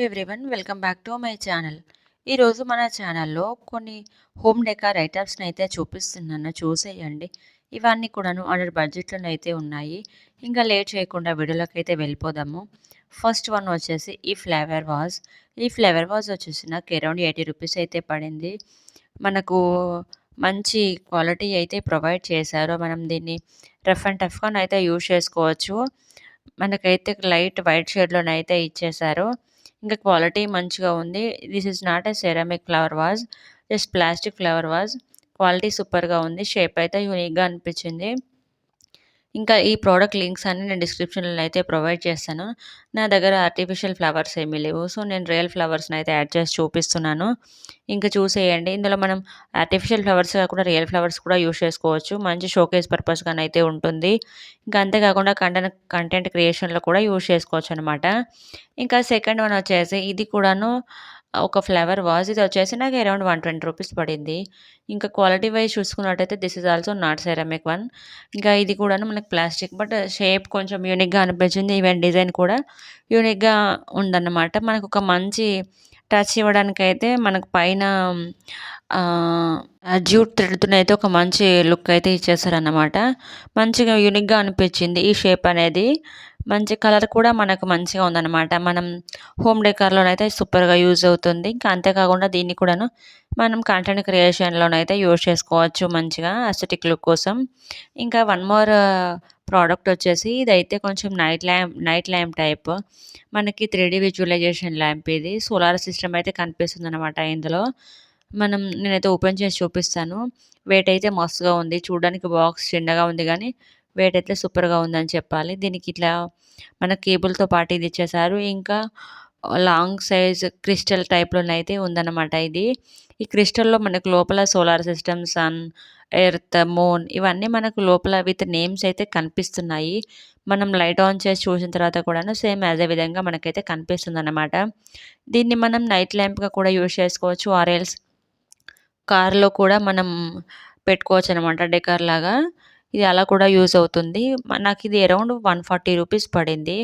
Everyone, welcome back to my channel. ఈరోజు మన ఛానల్లో కొన్ని హోమ్ డెకార్ ఐటమ్స్ని అయితే చూపిస్తున్నాను, చూసేయండి. ఇవన్నీ కూడాను అండర్ బడ్జెట్లోనే అయితే ఉన్నాయి. ఇంకా లేట్ చేయకుండా వీడియోలోకి అయితే వెళ్ళిపోదాము. ఫస్ట్ వన్ వచ్చేసి ఈ ఫ్లేవర్ వాజ్ వచ్చేసి నాకు అరౌండ్ 80 రూపీస్ అయితే పడింది. మనకు మంచి క్వాలిటీ అయితే ప్రొవైడ్ చేశారు. మనం దీన్ని రఫ్ అండ్ టఫ్గా అయితే యూజ్ చేసుకోవచ్చు. మనకైతే లైట్ వైట్ షేడ్లోనైతే ఇచ్చేశారు. ఇంకా క్వాలిటీ మంచిగా ఉంది. This is not a ceramic flower vase, just plastic flower vase. Quality సూపర్గా ఉంది. షేప్ అయితే యూనిక్గా అనిపించింది. ఇంకా ఈ ప్రోడక్ట్ లింక్స్ అన్ని నేను డిస్క్రిప్షన్లో అయితే ప్రొవైడ్ చేస్తాను. నా దగ్గర ఆర్టిఫిషియల్ ఫ్లవర్స్ ఏమీ లేవు, సో నేను రియల్ ఫ్లవర్స్ని అయితే యాడ్ చేసి చూపిస్తున్నాను. ఇంకా చూసేయండి. ఇందులో మనం ఆర్టిఫిషియల్ ఫ్లవర్స్ కాకుండా రియల్ ఫ్లవర్స్ కూడా యూస్ చేసుకోవచ్చు. మంచి షోకేస్ పర్పస్గానైతే ఉంటుంది. ఇంకా అంతేకాకుండా కంటెంట్ క్రియేషన్లో కూడా యూస్ చేసుకోవచ్చు అనమాట. ఇంకా సెకండ్ వన్ వచ్చేసి ఇది కూడాను ఒక ఫ్లవర్ వాజ్. ఇది వచ్చేసి నాకు అరౌండ్ 120 రూపీస్ పడింది. ఇంకా క్వాలిటీ వైజ్ చూసుకున్నట్టయితే this is also not ceramic one. ఇంకా ఇది కూడాను మనకి ప్లాస్టిక్, బట్ షేప్ కొంచెం యూనిక్గా అనిపించింది. ఈవెన్ డిజైన్ కూడా యూనిక్గా ఉందన్నమాట. మనకు ఒక మంచి టచ్ ఇవ్వడానికైతే మనకు పైన జ్యూట్ థ్రెడ్‌తోనైతే ఒక మంచి లుక్ అయితే ఇచ్చేసారన్నమాట. మంచిగా యూనిక్గా అనిపించింది ఈ షేప్ అనేది. మంచి కలర్ కూడా మనకు మంచిగా ఉందన్నమాట. మనం హోమ్ డెకార్‌లోనైతే సూపర్‌గా యూజ్ అవుతుంది. ఇంకా అంతేకాకుండా దీన్ని కూడాను మనం కంటెంట్ క్రియేషన్‌లోనైతే యూజ్ చేసుకోవచ్చు మంచిగా అస్థెటిక్ లుక్ కోసం. ఇంకా వన్ మోర్ ప్రోడక్ట్ వచ్చేసి ఇదైతే కొంచెం నైట్ ల్యాంప్ టైప్. మనకి 3D విజువలైజేషన్ ల్యాంప్ ఇది. సోలార్ సిస్టమ్ అయితే కనిపిస్తుందన్నమాట ఇందులో. నేనైతే ఓపెన్ చేసి చూపిస్తాను. వెయిట్ అయితే మస్తుగా ఉంది. చూడడానికి బాక్స్ చిన్నగా ఉంది కానీ వెయిట్ అయితే సూపర్‌గా ఉందని చెప్పాలి. దీనికి ఇట్లా మన కేబుల్‌తో పాటు ఇది ఇచ్చేసారు. ఇంకా లాంగ్ సైజ్ క్రిస్టల్ టైప్‌లోనైతే ఉందన్నమాట ఇది. ఈ క్రిస్టల్‌లో మనకు లోపల solar system, sun, earth, moon ఇవన్నీ మనకు లోపల విత్ నేమ్స్ అయితే కనిపిస్తున్నాయి. మనం లైట్ ఆన్ చేసి చూసిన తర్వాత కూడాను సేమ్ అదే విధంగా మనకైతే కనిపిస్తుందన్నమాట. దీన్ని మనం నైట్ ల్యాంప్‌గా కూడా యూజ్ చేసుకోవచ్చు. ఆర్ ఎల్స్ కార్‌లో కూడా మనం పెట్టుకోవచ్చనమాట డెకార్ లాగా. ఇది అలా కూడా యూజ్ అవుతుంది. నాకిది అరౌండ్ 140 రూపీస్ పడింది.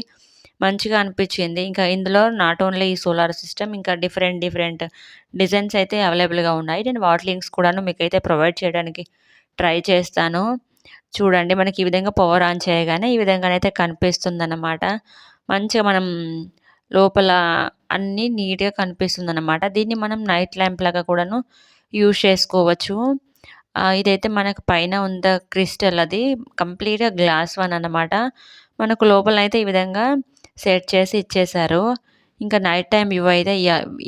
మంచిగా అనిపించింది. ఇంకా ఇందులో నాట్ ఓన్లీ ఈ సోలార్ సిస్టమ్, ఇంకా డిఫరెంట్ డిజైన్స్ అయితే అవైలబుల్‌గా ఉన్నాయి. నేను వాటి లింక్స్ కూడాను మీకైతే ప్రొవైడ్ చేయడానికి ట్రై చేస్తాను. చూడండి, మనకి ఈ విధంగా పవర్ ఆన్ చేయగానే ఈ విధంగానైతే కనిపిస్తుందన్నమాట. మంచిగా మనం లోపల అన్నీ నీట్‌గా కనిపిస్తుందన్నమాట. దీన్ని మనం నైట్ ల్యాంప్ లాగా కూడాను యూజ్ చేసుకోవచ్చు. ఇదైతే మనకు పైన ఉన్న క్రిస్టల్ అది కంప్లీట్‌గా గ్లాస్ వన్ అన్నమాట. మనకు లోపలనైతే ఈ విధంగా సెట్ చేసి ఇచ్చేశారు. ఇంకా నైట్ టైమ్ వ్యూ అయితే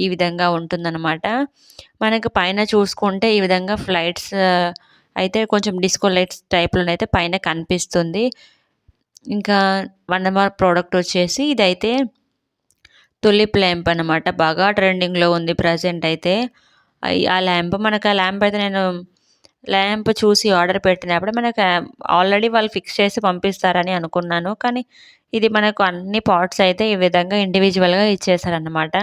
ఈ విధంగా ఉంటుందన్నమాట. మనకు పైన చూసుకుంటే ఈ విధంగా ఫ్లైట్స్ అయితే కొంచెం డిస్కో లైట్స్ టైప్‌లోనైతే పైన కనిపిస్తుంది. ఇంకా వన్ మోర్ ప్రోడక్ట్ వచ్చేసి ఇదైతే టులిప్ ల్యాంప్ అనమాట. బాగా ట్రెండింగ్‌లో ఉంది ప్రెజెంట్ అయితే. ఆ ల్యాంప్ అయితే నేను ల్యాంప్ చూసి ఆర్డర్ పెట్టినప్పుడు మనకు ఆల్రెడీ వాళ్ళు ఫిక్స్ చేసి పంపిస్తారని అనుకున్నాను. కానీ ఇది మనకు అన్ని పార్ట్స్ అయితే ఈ విధంగా ఇండివిజువల్‌గా ఇచ్చేసారన్నమాట.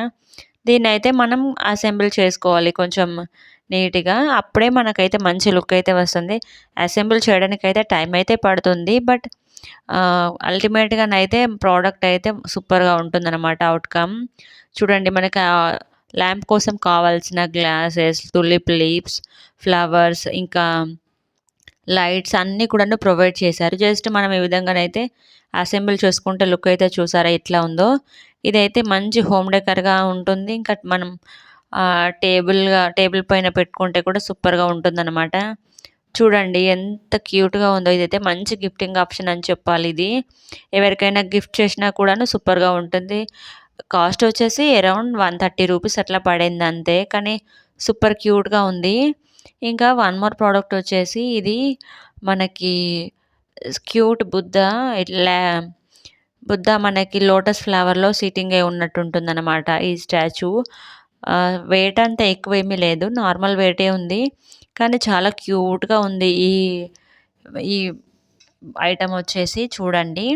దీన్నైతే మనం అసెంబుల్ చేసుకోవాలి కొంచెం నీట్‌గా. అప్పుడే మనకైతే మంచి లుక్ అయితే వస్తుంది. అసెంబుల్ చేయడానికైతే టైం అయితే పడుతుంది. బట్ అల్టిమేట్‌గానైతే ప్రోడక్ట్ అయితే సూపర్‌గా ఉంటుందన్నమాట అవుట్‌కమ్. చూడండి, మనకు ల్యాంప్ కోసం కావాల్సిన గ్లాసెస్, టులిప్ లీవ్స్, ఫ్లవర్స్, ఇంకా లైట్స్ అన్నీ కూడాను ప్రొవైడ్ చేశారు. జస్ట్ మనం ఈ విధంగానైతే అసెంబుల్ చేసుకుంటే లుక్ అయితే చూసారా ఎట్లా ఉందో. ఇదైతే మంచి హోమ్ డెకర్‌గా ఉంటుంది. ఇంకా మనం టేబుల్ పైన పెట్టుకుంటే కూడా సూపర్‌గా ఉంటుందన్నమాట. చూడండి ఎంత క్యూట్‌గా ఉందో. ఇదైతే మంచి గిఫ్టింగ్ ఆప్షన్ అని చెప్పాలి ఇది. ఎవరికైనా గిఫ్ట్ చేసినా కూడాను సూపర్‌గా ఉంటుంది. కాస్ట్ వచ్చేసి అరౌండ్ 130 రూపీస్ అట్లా పడింది అంతే. కానీ సూపర్ క్యూట్‌గా ఉంది. ఇంకా వన్ మోర్ ప్రోడక్ట్ వచ్చేసి ఇది మనకి క్యూట్ బుద్ధ మనకి లోటస్ ఫ్లవర్‌లో సిట్టింగ్ అయి ఉన్నట్టు ఉంటుందన్నమాట ఈ స్టాచ్యూ. వెయిట్ అంత ఎక్కువేమీ లేదు. నార్మల్ వెయిటే ఉంది. కానీ చాలా క్యూట్‌గా ఉంది ఈ ఐటెమ్ వచ్చేసి. చూడండి,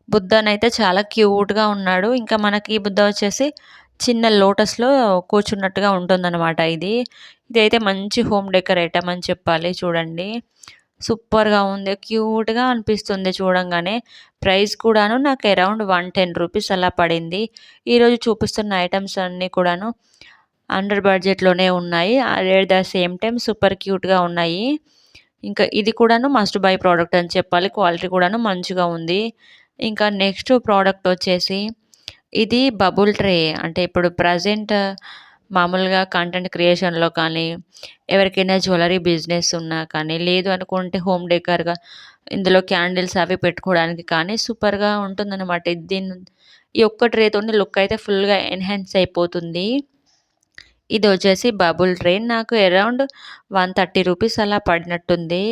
బుద్ధనైతే చాలా క్యూట్‌గా ఉన్నాడు. ఇంకా మనకి బుద్ధ వచ్చేసి చిన్న లోటస్‌లో కూర్చున్నట్టుగా ఉంటుందన్నమాట ఇది. ఇదైతే మంచి హోమ్ డెకర్ ఐటెమ్ అని చెప్పాలి. చూడండి, సూపర్‌గా ఉంది. క్యూట్‌గా అనిపిస్తుంది చూడంగానే. ప్రైస్ కూడాను నాకు అరౌండ్ 110 రూపీస్ అలా పడింది. ఈరోజు చూపిస్తున్న ఐటెమ్స్ అన్నీ కూడాను అండర్ బడ్జెట్‌లోనే ఉన్నాయి. At the same time super క్యూట్‌గా ఉన్నాయి. ఇంకా ఇది కూడాను మస్ట్ బై ప్రొడక్ట్ అని చెప్పాలి. క్వాలిటీ కూడాను మంచిగా ఉంది. ఇంకా నెక్స్ట్ ప్రొడక్ట్ వచ్చేసి ఇది బబుల్ ట్రే. అంటే ఇప్పుడు ప్రెజెంట్ మామూలుగా కంటెంట్ క్రియేషన్‌లో కానీ, ఎవరికైనా జ్యువెలరీ బిజినెస్ ఉన్నా కానీ, లేదు అనుకుంటే హోమ్ డెకర్‌గా ఇందులో క్యాండిల్స్ అవి పెట్టుకోవడానికి కానీ సూపర్‌గా ఉంటుందనమాట. ఈ ఒక్క ట్రేతోని లుక్ అయితే ఫుల్‌గా ఎన్హాన్స్ అయిపోతుంది. ఇదొచ్చేసి బబుల్ ట్రే. నాకు అరౌండ్ 130 రూపీస్ అలా పడినట్టుంది.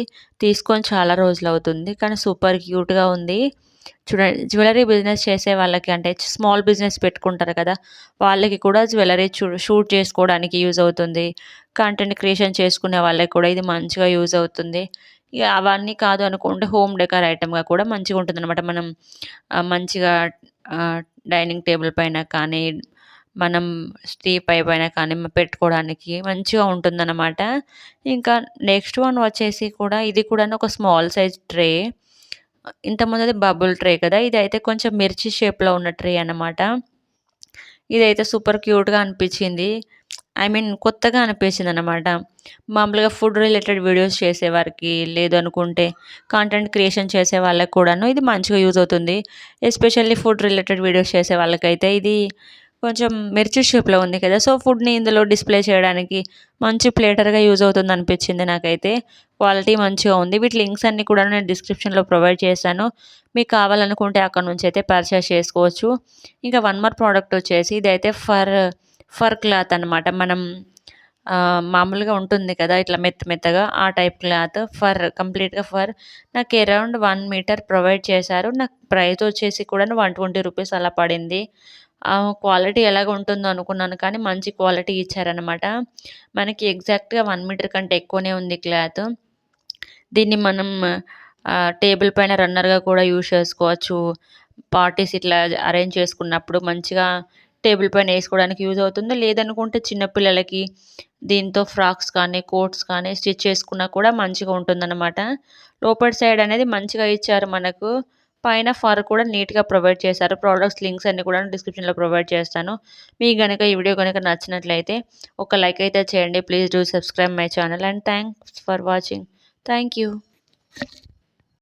తీసుకొని చాలా రోజులవుతుంది. కానీ సూపర్ క్యూట్‌గా ఉంది. చూడండి, జ్యువెలరీ బిజినెస్ చేసే వాళ్ళకి అంటే స్మాల్ బిజినెస్ పెట్టుకుంటారు కదా! వాళ్ళకి కూడా జ్యువెలరీ షూట్ చేసుకోవడానికి యూజ్ అవుతుంది. కంటెంట్ క్రియేషన్ చేసుకునే వాళ్ళకి కూడా ఇది మంచిగా యూజ్ అవుతుంది. ఇగ అవన్నీ కాదు అనుకుంటే హోమ్ డెకర్ ఐటెమ్‌గా కూడా మంచిగుంటుందనమాట. మనం మంచిగా ఆహ్, డైనింగ్ టేబుల్ పైన కానీ, మనం టీపై పైన కానీ పెట్టుకోవడానికి మంచిగా ఉంటుందనమాట. ఇంకా నెక్స్ట్ వన్ వచ్చేసి కూడా ఇది కూడాను ఒక స్మాల్ సైజ్ ట్రే. ఇంతకుముందుది బబుల్ ట్రే కదా! ఇదైతే కొంచెం మిర్చి షేప్‌లో ఉన్న ట్రే అన్నమాట. ఇదైతే సూపర్ క్యూట్‌గా అనిపిచ్చింది. ఐ మీన్ కొత్తగా అనిపించిందనమాట. మామూలుగా ఫుడ్ రిలేటెడ్ వీడియోస్ చేసేవారికి, లేదు అనుకుంటే కంటెంట్ క్రియేషన్ చేసే వాళ్ళకి కూడాను ఇది మంచిగా యూజ్ అవుతుంది. ఎస్పెషల్లీ ఫుడ్ రిలేటెడ్ వీడియోస్ చేసే వాళ్ళకైతే ఇది కొంచెం మిర్చి షేప్‌లో ఉంది కదా! సో, ఫుడ్‌ని ఇందులో డిస్‌ప్లే చేయడానికి మంచి ప్లేటర్‌గా యూజ్ అవుతుందనిపించింది నాకైతే. క్వాలిటీ మంచిగా ఉంది. వీటి లింక్స్ అన్నీ కూడా నేను డిస్క్రిప్షన్‌లో ప్రొవైడ్ చేశాను. మీకు కావాలనుకుంటే అక్కడ నుంచైతే పర్చేస్ చేసుకోవచ్చు. ఇంకా వన్ మోర్ ప్రోడక్ట్ వచ్చేసి ఇదైతే ఫర్ క్లాత్ అనమాట. మనం మామూలుగా ఉంటుంది కదా! ఇట్లా మెత్త మెత్తగా ఆ టైప్ క్లాత్ కంప్లీట్‌గా నాకు అరౌండ్ 1 మీటర్ ప్రొవైడ్ చేశారు. నాకు ప్రైస్ వచ్చేసి కూడాను 120 రూపీస్ అలా పడింది. క్వాలిటీ ఎలాగుంటుందో అనుకున్నాను కానీ మంచి క్వాలిటీ ఇచ్చారనమాట. మనకి ఎగ్జాక్ట్‌గా 1 మీటర్ కంటే ఎక్కువనే ఉంది క్లాత్. దీన్ని మనం టేబుల్ పైన రన్నర్‌గా కూడా యూజ్ చేసుకోవచ్చు. పార్టీస్ ఇట్లా అరేంజ్ చేసుకున్నప్పుడు మంచిగా టేబుల్ పైన ఏసుకోవడానికి యూజ్ అవుతుంది. లేదనుకుంటే చిన్న పిల్లలకి దీంతో ఫ్రాక్స్ కానీ, కోట్స్ కానీ స్టిచ్ చేసుకున్నా కూడా మంచిగా ఉంటుందనమాట. లోపటి సైడ్ అనేది మంచిగా ఇచ్చారు మనకు. పైన ఫర్ కూడా నీట్‌గా ప్రొవైడ్ చేశారు. ప్రొడక్ట్స్ లింక్స్ అన్నీ కూడా డిస్క్రిప్షన్‌లో ప్రొవైడ్ చేస్తాను. మీకు గనక ఈ వీడియో గనక నచ్చినట్లయితే ఒక లైక్ అయితే చేయండి. Please do subscribe my channel and thanks for watching. Thank you.